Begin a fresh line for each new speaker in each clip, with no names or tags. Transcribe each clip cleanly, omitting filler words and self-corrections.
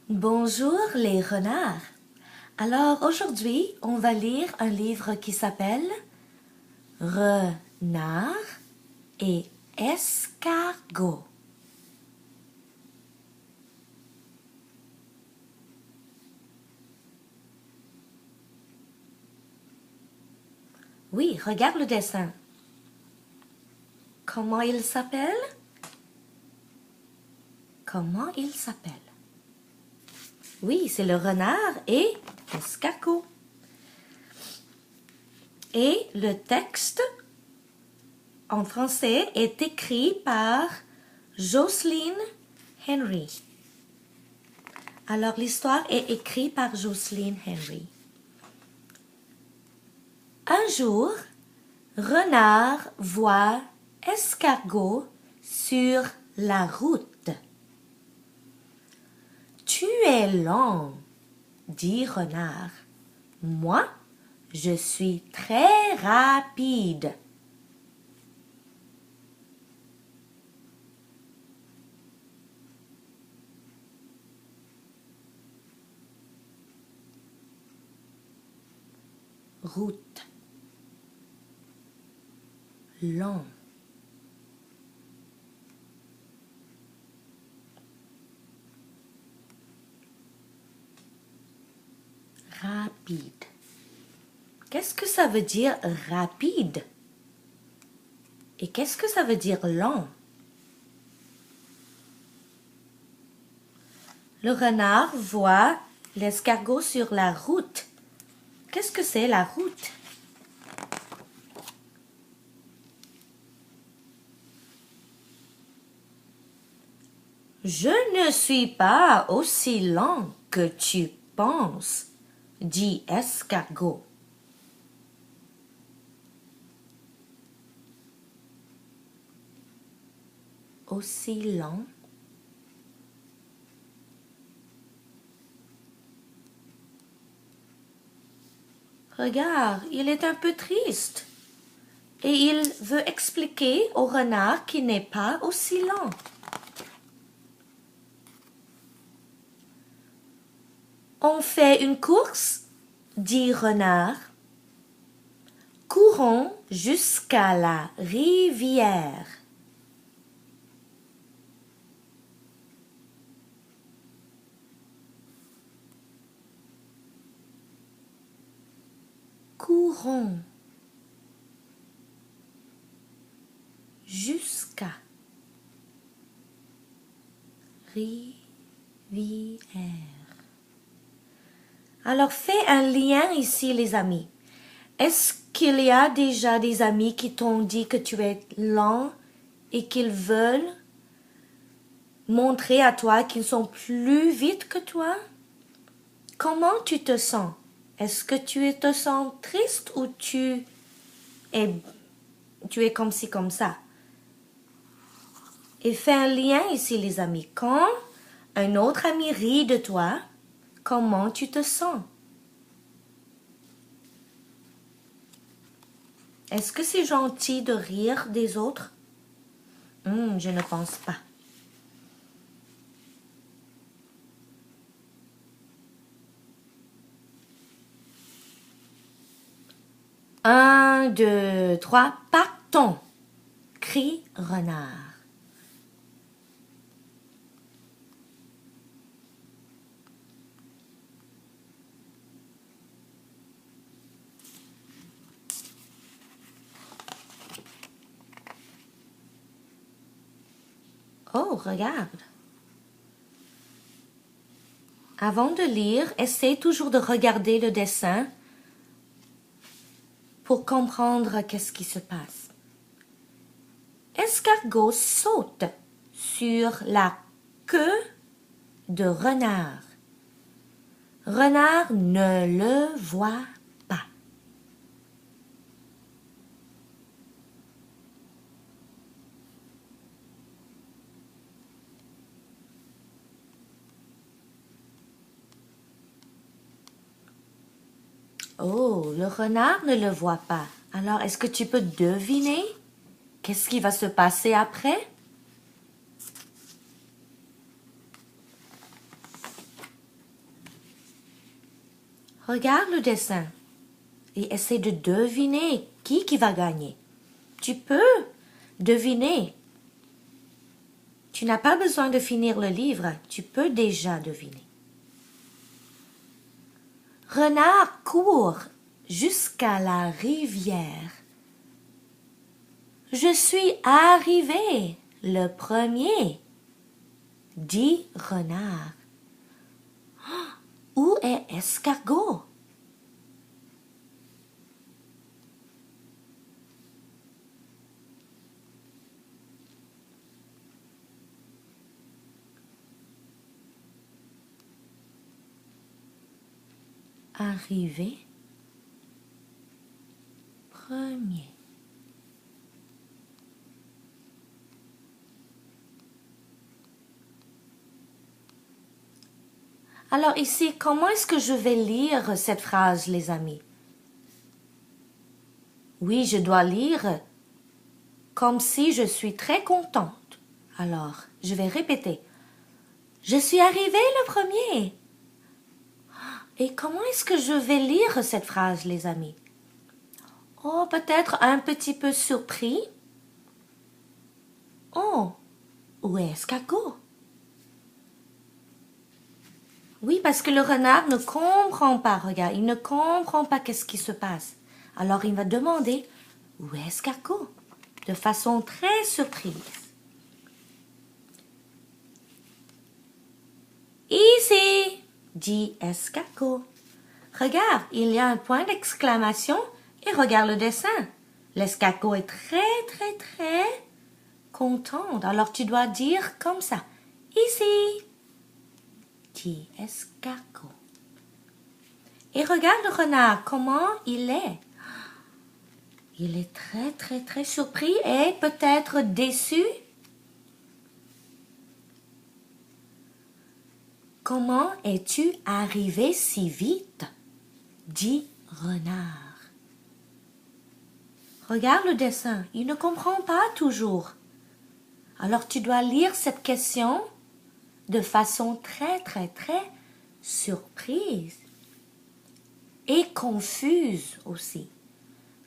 Bonjour les renards. Alors aujourd'hui, on va lire un livre qui s'appelle Renard et escargot. Oui, regarde le dessin. Comment il s'appelle? Comment il s'appelle? Oui, c'est le renard et l'escargot. Et le texte en français est écrit par Jocelyn Henry. Alors l'histoire est écrite par Jocelyn Henry. Un jour, renard voit escargot sur la route. Tu es lent, dit renard. Moi, je suis très rapide. Route. Lent. Rapide. Qu'est-ce que ça veut dire rapide? Et qu'est-ce que ça veut dire lent? Le renard voit l'escargot sur la route. Qu'est-ce que c'est la route? Je ne suis pas aussi lent que tu penses, dit escargot. Aussi lent. Regarde, il est un peu triste. Et il veut expliquer au renard qu'il n'est pas aussi lent. On fait une course, dit renard. Courons jusqu'à la rivière. Courons jusqu'à rivière. Alors, fais un lien ici, les amis. Est-ce qu'il y a déjà des amis qui t'ont dit que tu es lent et qu'ils veulent montrer à toi qu'ils sont plus vite que toi? Comment tu te sens? Est-ce que tu te sens triste ou tu es comme ci, comme ça? Et fais un lien ici, les amis. Quand un autre ami rit de toi, comment tu te sens? Est-ce que c'est gentil de rire des autres? Je ne pense pas. Un, deux, trois, partons, crie renard. Oh, regarde. Avant de lire, essaie toujours de regarder le dessin pour comprendre qu'est-ce qui se passe. Escargot saute sur la queue de renard. Renard ne le voit pas. Oh, le renard ne le voit pas. Alors, est-ce que tu peux deviner qu'est-ce qui va se passer après? Regarde le dessin et essaie de deviner qui va gagner. Tu peux deviner. Tu n'as pas besoin de finir le livre, tu peux déjà deviner. Renard court jusqu'à la rivière. Je suis arrivé le premier, dit Renard. Où est Escargot? Arrivé premier. Alors ici, comment est-ce que je vais lire cette phrase, les amis? Oui, je dois lire comme si je suis très contente. Alors, je vais répéter. Je suis arrivé le premier. Et comment est-ce que je vais lire cette phrase, les amis? Oh, peut-être un petit peu surpris. Oh, où est Escargot? Oui, parce que le renard ne comprend pas, regarde, il ne comprend pas qu'est-ce qui se passe. Alors il va demander, où est Escargot? De façon très surprise. Ici, dit Escargot. Regarde, il y a un point d'exclamation et regarde le dessin. L'escargot est très content. Alors tu dois dire comme ça. Ici, dit Escargot. Et regarde le renard, comment il est. Il est très surpris et peut-être déçu. Comment es-tu arrivé si vite? Dit Renard. Regarde le dessin, il ne comprend pas toujours. Alors tu dois lire cette question de façon très surprise et confuse aussi.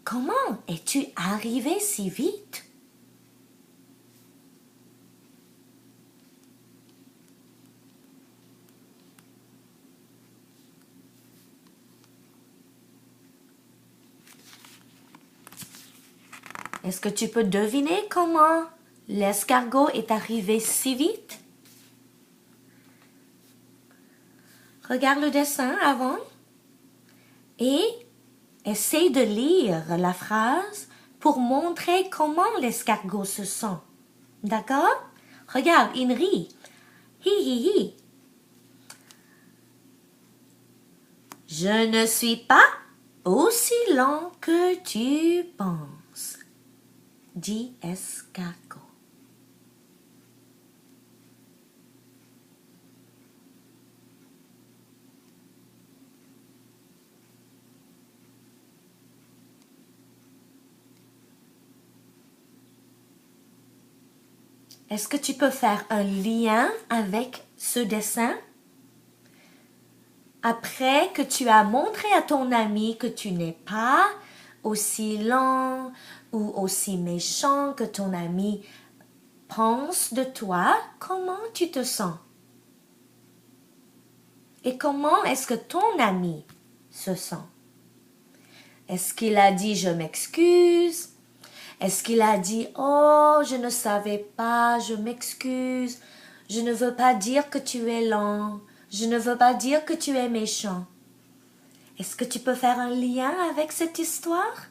Comment es-tu arrivé si vite? Est-ce que tu peux deviner comment l'escargot est arrivé si vite? Regarde le dessin avant et essaye de lire la phrase pour montrer comment l'escargot se sent. D'accord? Regarde, il rit. Hi. Je ne suis pas aussi lent que tu penses, dit Escargot. Est-ce que tu peux faire un lien avec ce dessin? Après que tu as montré à ton ami que tu n'es pas aussi lent ou aussi méchant que ton ami pense de toi, comment tu te sens? Et comment est-ce que ton ami se sent? Est-ce qu'il a dit « je m'excuse » Est-ce qu'il a dit « oh, je ne savais pas, je m'excuse, je ne veux pas dire que tu es lent, je ne veux pas dire que tu es méchant ». Est-ce que tu peux faire un lien avec cette histoire?